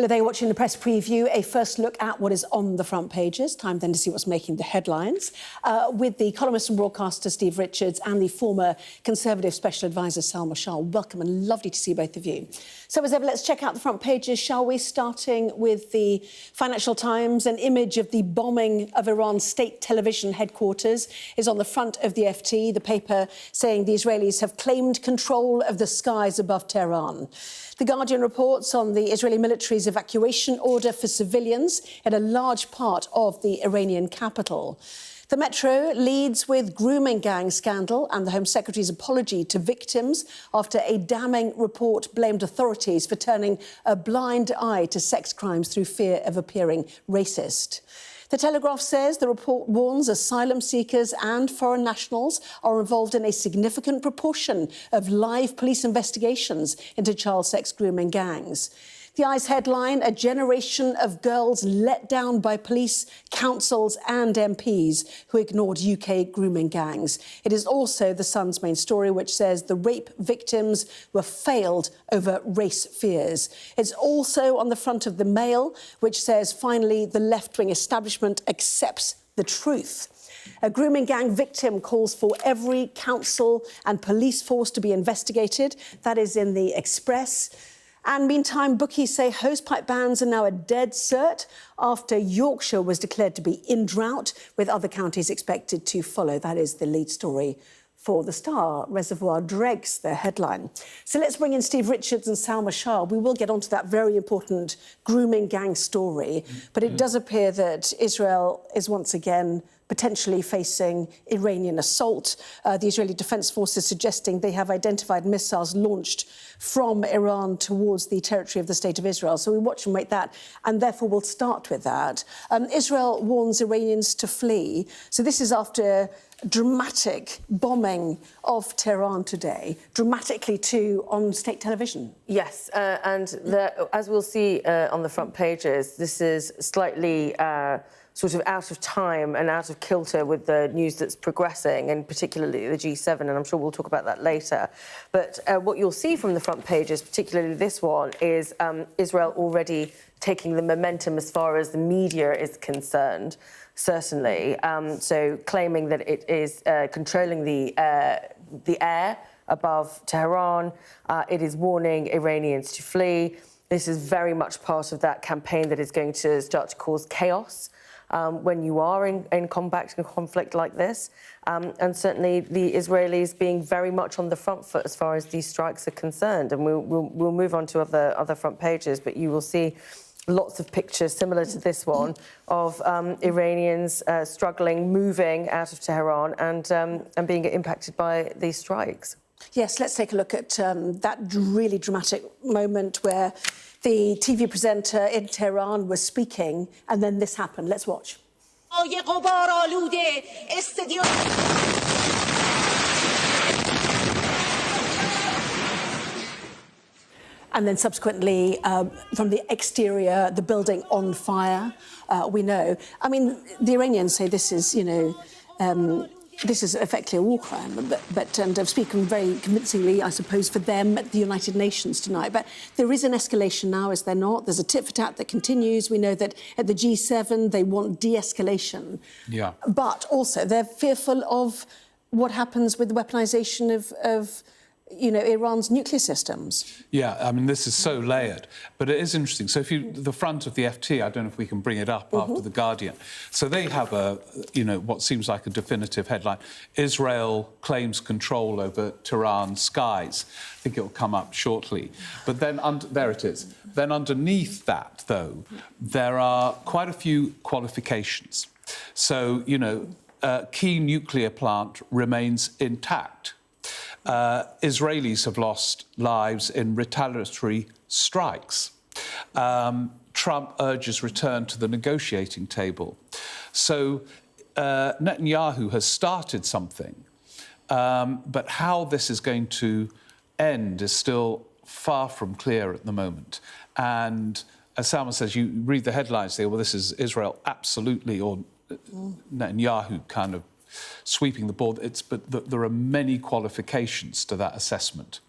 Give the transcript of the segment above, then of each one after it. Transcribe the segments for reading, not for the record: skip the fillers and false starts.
Hello there, watching the press preview. A first look at what is on the front pages. Time then to see what's making the headlines. With the columnist and broadcaster Steve Richards and the former Conservative Special Advisor Salma Shah. Welcome and lovely to see both of you. So as ever, let's check out the front pages, shall we? Starting with the Financial Times. An image of the bombing of Iran's state television headquarters is on the front of the FT. The paper saying the Israelis have claimed control of the skies above Tehran. The Guardian reports on the Israeli military's evacuation order for civilians in a large part of the Iranian capital. The Metro leads with grooming gang scandal and the Home Secretary's apology to victims after a damning report blamed authorities for turning a blind eye to sex crimes through fear of appearing racist. The Telegraph says the report warns asylum seekers and foreign nationals are involved in a significant proportion of live police investigations into child sex grooming gangs. The Eye's headline, a generation of girls let down by police, councils and MPs who ignored UK grooming gangs. It is also the Sun's main story, which says the rape victims were failed over race fears. It's also on the front of the Mail, which says finally the left-wing establishment accepts the truth. A grooming gang victim calls for every council and police force to be investigated. That is in the Express. And meantime, bookies say hosepipe bans are now a dead cert after Yorkshire was declared to be in drought, with other counties expected to follow. That is the lead story for The Star. Reservoir dregs their headline. So let's bring in Steve Richards and Salma Shah. We will get onto that very important grooming gang story, but it does appear that Israel is once again potentially facing Iranian assault. The Israeli Defense Forces suggesting they have identified missiles launched from Iran towards the territory of the State of Israel. So we watch and wait that, and therefore we'll start with that. Israel warns Iranians to flee. So this is after dramatic bombing of Tehran today, dramatically too on state television. Yes, as we'll see on the front pages, this is slightly sort of out of time and out of kilter with the news that's progressing, and particularly the G7, and I'm sure we'll talk about that later. But what you'll see from the front pages, particularly this one, is Israel already taking the momentum as far as the media is concerned, certainly. So claiming that it is controlling the air above Tehran. It is warning Iranians to flee. This is very much part of that campaign that is going to start to cause chaos when you are in combat and conflict like this. And certainly the Israelis being very much on the front foot as far as these strikes are concerned. And we'll move on to other front pages, but you will see lots of pictures similar to this one of Iranians struggling, moving out of Tehran and being impacted by these strikes. Yes, let's take a look at that really dramatic moment where the TV presenter in Tehran was speaking, and then this happened. Let's watch. And then subsequently, from the exterior, the building on fire, we know. I mean, the Iranians say this is, this is effectively a war crime, and I've spoken very convincingly, I suppose, for them at the United Nations tonight. But there is an escalation now, is there not? There's a tit-for-tat that continues. We know that at the G7, they want de-escalation. Yeah. But also, they're fearful of what happens with the weaponisation of Iran's nuclear systems. Yeah, I mean, this is so layered. But it is interesting. So the front of the FT, I don't know if we can bring it up after The Guardian. So they have what seems like a definitive headline. Israel claims control over Tehran's skies. I think it will come up shortly. But then, there it is. Then underneath that, though, there are quite a few qualifications. So, key nuclear plant remains intact. Israelis have lost lives in retaliatory strikes. Trump urges return to the negotiating table. So Netanyahu has started something, but how this is going to end is still far from clear at the moment. And as Salma says, you read the headlines there, well, this is Israel absolutely, or Netanyahu kind of sweeping the board. But there are many qualifications to that assessment.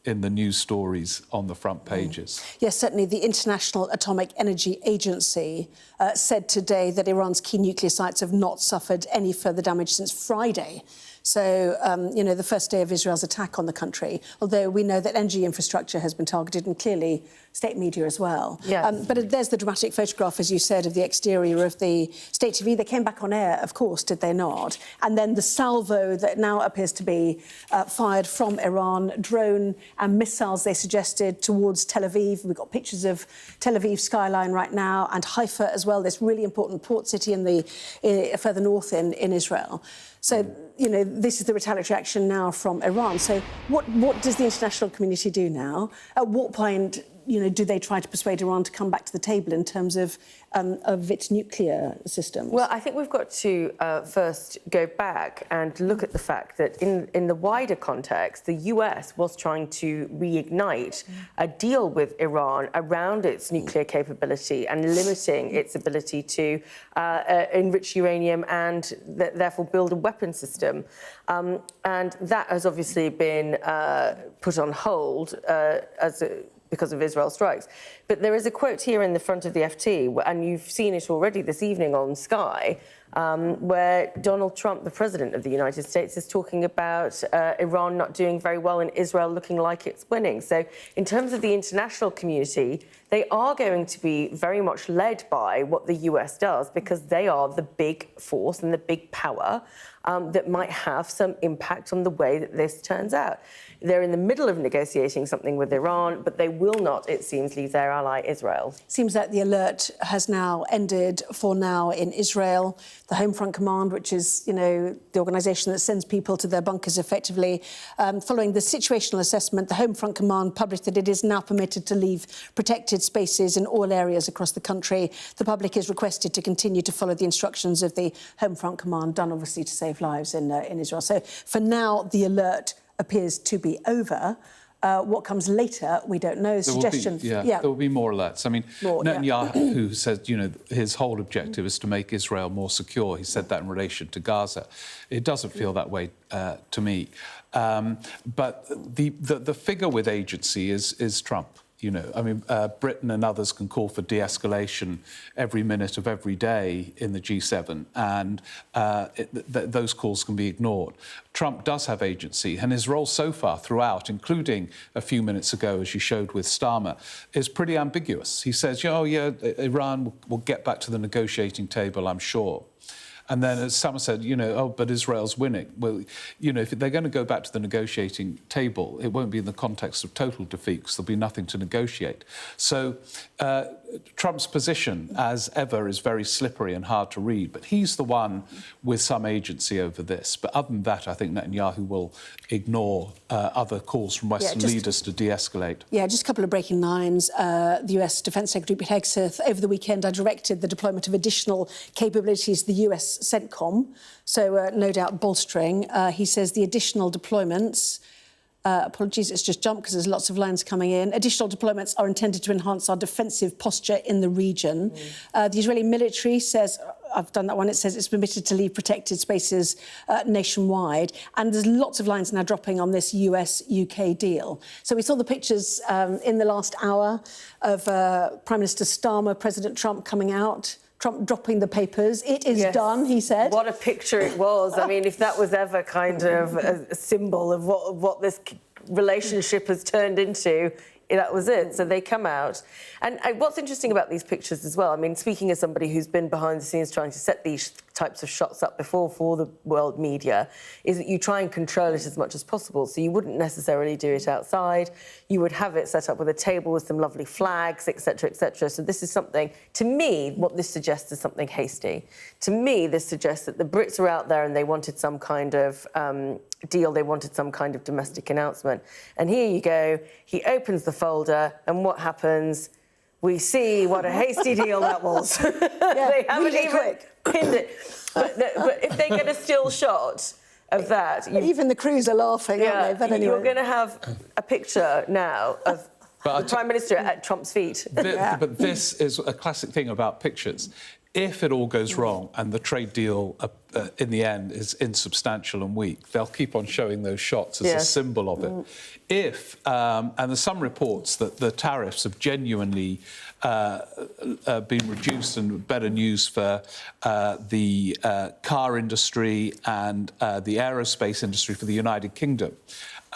in the news stories on the front pages. Yes, certainly the International Atomic Energy Agency said today that Iran's key nuclear sites have not suffered any further damage since Friday. So, the first day of Israel's attack on the country, although we know that energy infrastructure has been targeted and clearly state media as well. Yes. But there's the dramatic photograph, as you said, of the exterior of the state TV. They came back on air, of course, did they not? And then the salvo that now appears to be fired from Iran, drone and missiles, they suggested, towards Tel Aviv. We've got pictures of Tel Aviv skyline right now, and Haifa as well, this really important port city in the further north in Israel. So, this is the retaliatory action now from Iran. So what does the international community do now? At what point, do they try to persuade Iran to come back to the table in terms of its nuclear systems? Well, I think we've got to first go back and look at the fact that in the wider context, the US was trying to reignite a deal with Iran around its nuclear capability and limiting its ability to enrich uranium and therefore build a weapon system. And that has obviously been put on hold because of Israel's strikes. But there is a quote here in the front of the FT, and you've seen it already this evening on Sky, where Donald Trump, the President of the United States, is talking about Iran not doing very well and Israel looking like it's winning. So in terms of the international community, they are going to be very much led by what the US does, because they are the big force and the big power that might have some impact on the way that this turns out. They're in the middle of negotiating something with Iran, but they will not, it seems, leave their ally Israel. Seems like the alert has now ended for now in Israel. The Home Front Command, which is, the organisation that sends people to their bunkers effectively, following the situational assessment, the Home Front Command published that it is now permitted to leave protected spaces in all areas across the country. The public is requested to continue to follow the instructions of the Home Front Command, done obviously to save lives in Israel. So for now, the alert appears to be over. What comes later, we don't know. Suggestions. There will be more alerts. I mean, Netanyahu said, his whole objective is to make Israel more secure. He said that in relation to Gaza. It doesn't feel that way to me. But the figure with agency is Trump. Britain and others can call for de-escalation every minute of every day in the G7, and those calls can be ignored. Trump does have agency, and his role so far throughout, including a few minutes ago, as you showed with Starmer, is pretty ambiguous. He says, Iran will get back to the negotiating table, I'm sure. And then, as Summer said, but Israel's winning. Well, if they're going to go back to the negotiating table, it won't be in the context of total defeat, because there'll be nothing to negotiate. So Trump's position, as ever, is very slippery and hard to read, but he's the one with some agency over this. But other than that, I think Netanyahu will ignore other calls from Western leaders to de-escalate. Yeah, just a couple of breaking lines. The US Defence Secretary Pete Hegseth, over the weekend, directed the deployment of additional capabilities to the US CENTCOM, so no doubt bolstering. He says the additional deployments, apologies, it's just jumped because there's lots of lines coming in. Additional deployments are intended to enhance our defensive posture in the region. The Israeli military says, I've done that one, it says it's permitted to leave protected spaces nationwide. And there's lots of lines now dropping on this US-UK deal. So we saw the pictures in the last hour of Prime Minister Starmer, President Trump coming out, Trump dropping the papers. It is done, he said. What a picture it was. I mean, if that was ever kind of a symbol of what this relationship has turned into, that was it. So they come out. And what's interesting about these pictures as well, I mean, speaking as somebody who's been behind the scenes trying to set these types of shots up before for the world media, is that you try and control it as much as possible. So you wouldn't necessarily do it outside. You would have it set up with a table with some lovely flags, etc., etc. So this is something, to me, what this suggests is something hasty. To me, this suggests that the Brits are out there and they wanted some kind of deal, they wanted some kind of domestic announcement. And here you go, he opens the folder, and what happens? We see what a hasty deal that was. They haven't even pinned it. But if they get a still shot of that... Even the crews are laughing, aren't they? But anyway. You're going to have a picture now of the Prime Minister at Trump's feet. But this is a classic thing about pictures. If it all goes wrong and the trade deal in the end is insubstantial and weak, they'll keep on showing those shots as a symbol of it. If, and there's some reports that the tariffs have genuinely been reduced, and better news for the car industry and the aerospace industry for the United Kingdom.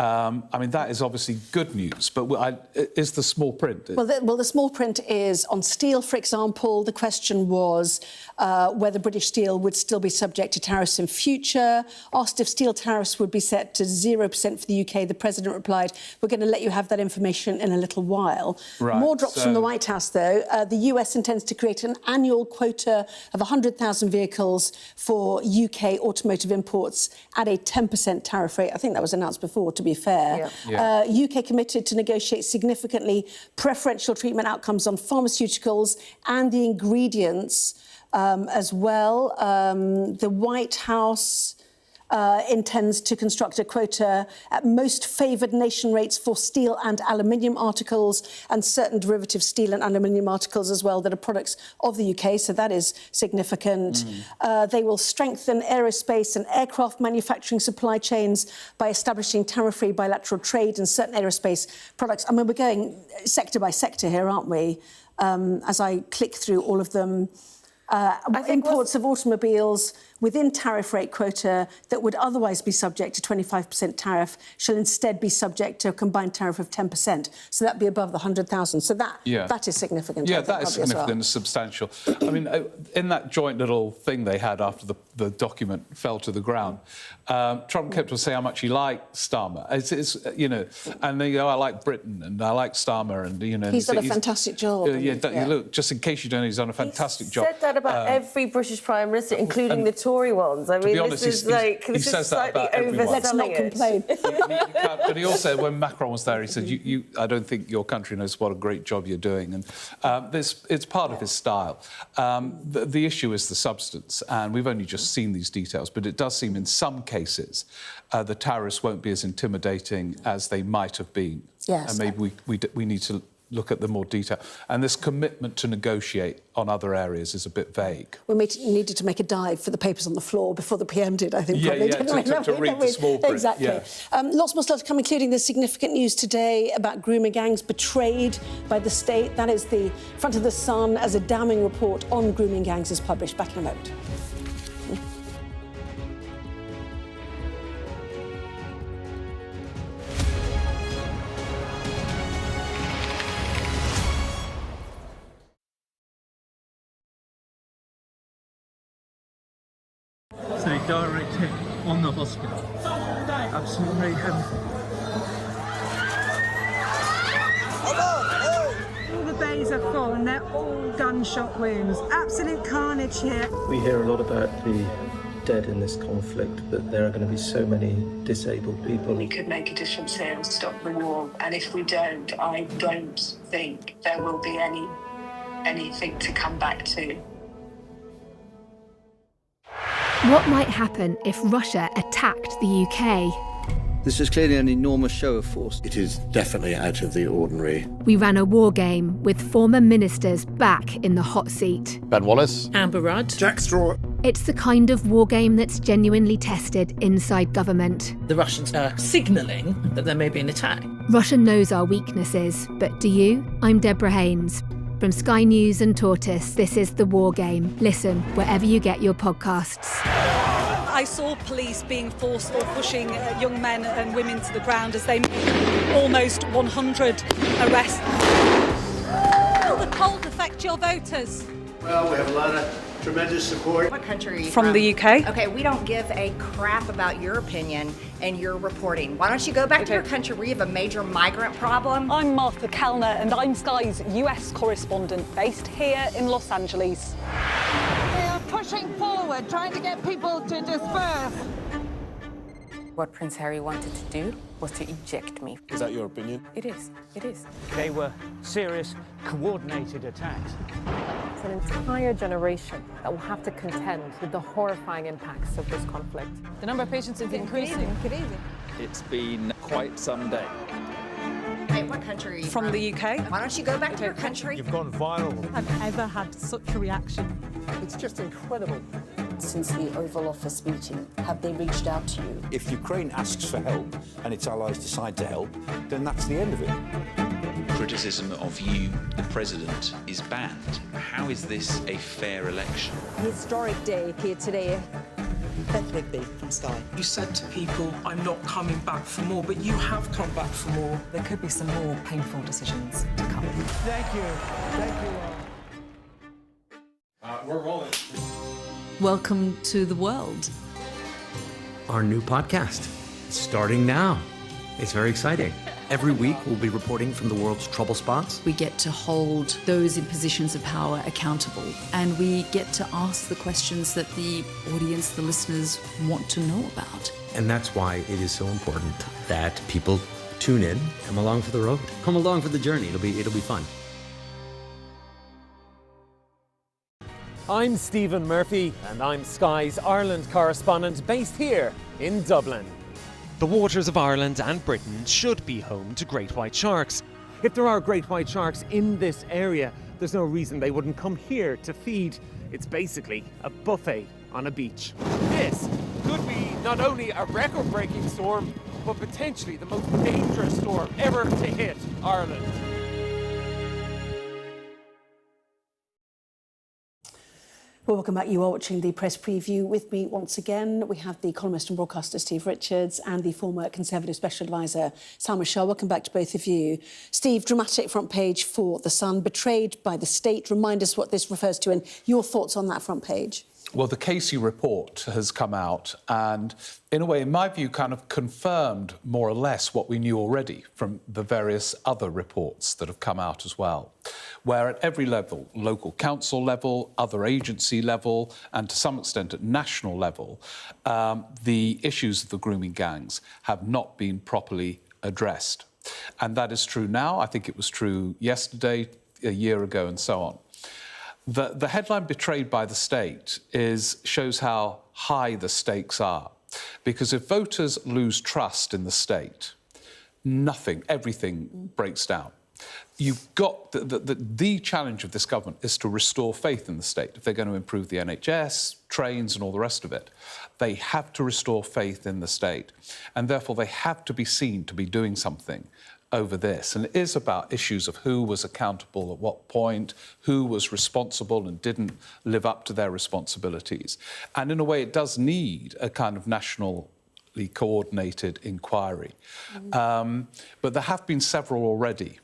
I mean, that is obviously good news, but is the small print? Well, the small print is on steel, for example. The question was whether British steel would still be subject to tariffs in future. Asked if steel tariffs would be set to 0% for the UK, the President replied, "We're going to let you have that information in a little while." Right, More drops from the White House, though. The US intends to create an annual quota of 100,000 vehicles for UK automotive imports at a 10% tariff rate. I think that was announced before, to be fair. UK committed to negotiate significantly preferential treatment outcomes on pharmaceuticals and the ingredients as well. The White House intends to construct a quota at most favoured nation rates for steel and aluminium articles and certain derivative steel and aluminium articles as well that are products of the UK, so that is significant. They will strengthen aerospace and aircraft manufacturing supply chains by establishing tariff-free bilateral trade in certain aerospace products. I mean, we're going sector by sector here, aren't we? As I click through all of them. Imports of automobiles within tariff rate quota that would otherwise be subject to 25% tariff shall instead be subject to a combined tariff of 10%. So that'd be above the 100,000. So that is significant. Yeah, that is significant and substantial. I mean, in that joint little thing they had after the document fell to the ground, Trump kept on saying how much he liked Starmer. It's you know, and they go, I like Britain and I like Starmer, and you know, he's done a fantastic job. Look, just in case you don't know, he's done a fantastic job. He said that about every British Prime Minister, including the Tory ones. I mean, be honest, this is slightly overselling it. But he also, when Macron was there, he said, I don't think your country knows what a great job you're doing. And it's part of his style. The issue is the substance, and we've only just seen these details, but it does seem in some cases the tariffs won't be as intimidating as they might have been. Yes. And maybe we need to look at the more detail. And this commitment to negotiate on other areas is a bit vague. We needed to make a dive for the papers on the floor before the PM did, I think, probably, didn't we? To read the small print. Exactly. Yeah. Lots more stuff to come, including the significant news today about grooming gangs betrayed by the state. That is the front of the Sun as a damning report on grooming gangs is published. Back in a moment. So direct hit on the hospital. Absolutely heavy. All the bays are full and they're all gunshot wounds. Absolute carnage here. We hear a lot about the dead in this conflict, but there are going to be so many disabled people. We could make a difference here and stop the war, and if we don't, I don't think there will be anything to come back to. What might happen if Russia attacked the UK? This is clearly an enormous show of force. It is definitely out of the ordinary. We ran a war game with former ministers back in the hot seat. Ben Wallace. Amber Rudd. Jack Straw. It's the kind of war game that's genuinely tested inside government. The Russians are signalling that there may be an attack. Russia knows our weaknesses, but do you? I'm Deborah Haynes. From Sky News and Tortoise, this is The War Game. Listen wherever you get your podcasts. I saw police being forceful, pushing young men and women to the ground as they made almost 100 arrests. Will the cold affect your voters? Well, we have a lot of tremendous support. What country are you from? The UK. Okay, we don't give a crap about your opinion and your reporting. Why don't you go back to your country where you have a major migrant problem? I'm Martha Kellner and I'm Sky's US correspondent based here in Los Angeles. They are pushing forward, trying to get people to disperse. What Prince Harry wanted to do was to eject me. Is that your opinion? It is. It is. They were serious, coordinated attacks. It's an entire generation that will have to contend with the horrifying impacts of this conflict. The number of patients is increasing. It's been quite some day. Wait, what country are you From the UK. Why don't you go back to your country? You've gone viral. I've ever had such a reaction. It's just incredible. Since the Oval Office meeting, have they reached out to you? If Ukraine asks for help and its allies decide to help, then that's the end of it. Criticism of you, the president, is banned. How is this a fair election? Historic day here today. Beth Rigby from Sky. You said to people, I'm not coming back for more, but you have come back for more. There could be some more painful decisions to come. Thank you. Thank you. We're rolling. Welcome to the world. Our new podcast, starting now. It's very exciting. Every week, we'll be reporting from the world's trouble spots. We get to hold those in positions of power accountable, and we get to ask the questions that the audience, the listeners, want to know about. And that's why it is so important that people tune in, come along for the road, come along for the journey. It'll be fun. I'm Stephen Murphy, and I'm Sky's Ireland correspondent based here in Dublin. The waters of Ireland and Britain should be home to great white sharks. If there are great white sharks in this area, there's no reason they wouldn't come here to feed. It's basically a buffet on a beach. This could be not only a record-breaking storm, but potentially the most dangerous storm ever to hit Ireland. Well, welcome back. You are watching the press preview. With me once again, we have the columnist and broadcaster Steve Richards and the former Conservative Special Advisor Salma Shah. Welcome back to both of you. Steve, dramatic front page for The Sun, betrayed by the state. Remind us what this refers to and your thoughts on that front page. Well, the Casey report has come out and, in a way, in my view, kind of confirmed more or less what we knew already from the various other reports that have come out as well, where at every level, local council level, other agency level, and to some extent at national level, the issues of the grooming gangs have not been properly addressed. And that is true now. I think it was true yesterday, a year ago, and so on. The headline "Betrayed by the State" shows how high the stakes are. Because if voters lose trust in the state, everything breaks down. You've got the challenge of this government is to restore faith in the state. If they're going to improve the NHS, trains and all the rest of it, they have to restore faith in the state. And therefore they have to be seen to be doing something over this. And it is about issues of who was accountable at what point, who was responsible and didn't live up to their responsibilities. And in a way, it does need a kind of nationally coordinated inquiry. But there have been several already.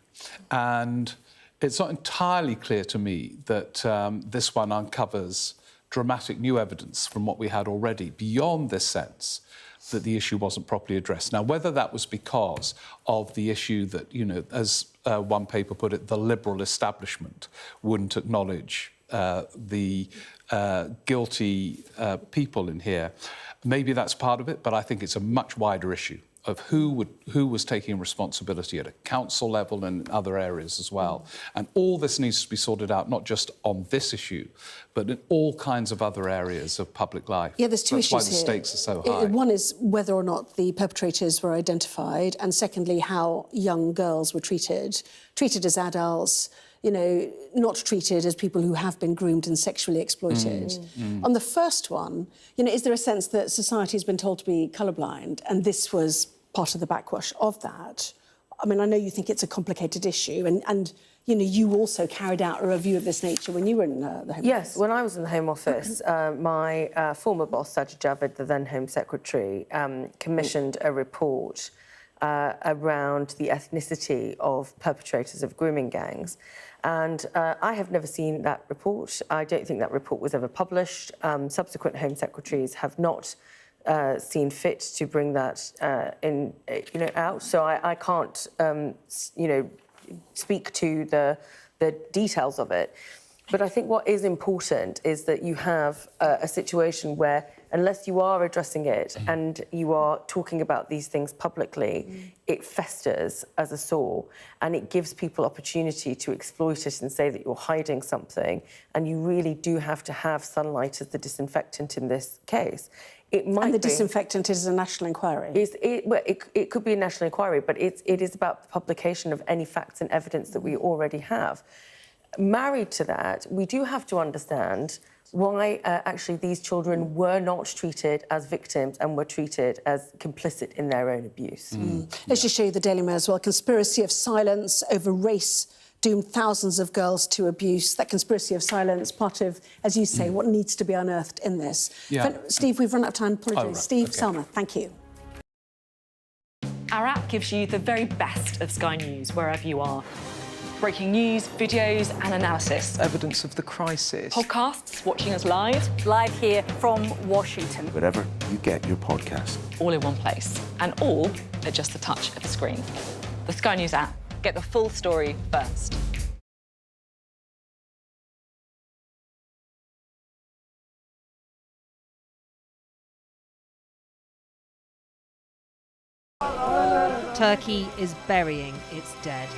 And it's not entirely clear to me that this one uncovers dramatic new evidence from what we had already, beyond this sense that the issue wasn't properly addressed. Now, whether that was because of the issue that, as one paper put it, the liberal establishment wouldn't acknowledge the guilty people in here, maybe that's part of it, but I think it's a much wider issue of who was taking responsibility at a council level and in other areas as well. And all this needs to be sorted out, not just on this issue, but in all kinds of other areas of public life. Yeah, there's two issues here. That's why the here. stakes are so high. One is whether or not the perpetrators were identified, and secondly, how young girls were treated as adults, not treated as people who have been groomed and sexually exploited. On the first one, is there a sense that society has been told to be colourblind, and this was part of the backwash of that? I mean, I know you think it's a complicated issue, and you also carried out a review of this nature when you were in the Home Office. Yes, when I was in the Home Office, my former boss, Sajid Javid, the then Home Secretary, commissioned a report around the ethnicity of perpetrators of grooming gangs. And I have never seen that report. I don't think that report was ever published. Subsequent Home Secretaries have not seen fit to bring that out. So I can't, speak to the details of it. But I think what is important is that you have a situation where, unless you are addressing it and you are talking about these things publicly, it festers as a sore, and it gives people opportunity to exploit it and say that you're hiding something. And you really do have to have sunlight as the disinfectant in this case. It might and the be. disinfectant is a national inquiry. It could be a national inquiry, but it is about the publication of any facts and evidence that we already have. Married to that, we do have to understand why actually these children were not treated as victims and were treated as complicit in their own abuse. Let's just show you the Daily Mail as well. Conspiracy of silence over race doomed thousands of girls to abuse. That conspiracy of silence, part of, as you say, what needs to be unearthed in this. Yeah. Steve, we've run out of time. Apologies. Oh, right. Steve, Okay. Selma, thank you. Our app gives you the very best of Sky News wherever you are. Breaking news, videos and analysis. Evidence of the crisis. Podcasts, watching us live. Live here from Washington. Wherever you get your podcast. All in one place. And all at just the touch of a screen. The Sky News app. Get the full story first. Turkey is burying its dead.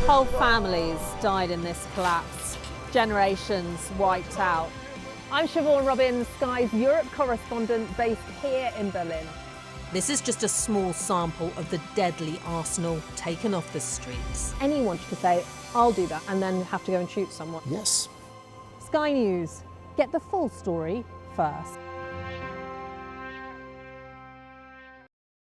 Whole families died in this collapse. Generations wiped out. I'm Siobhan Robbins, Sky's Europe correspondent based here in Berlin. This is just a small sample of the deadly arsenal taken off the streets. Anyone could say, I'll do that, and then have to go and shoot someone. Yes. Sky News. Get the full story first.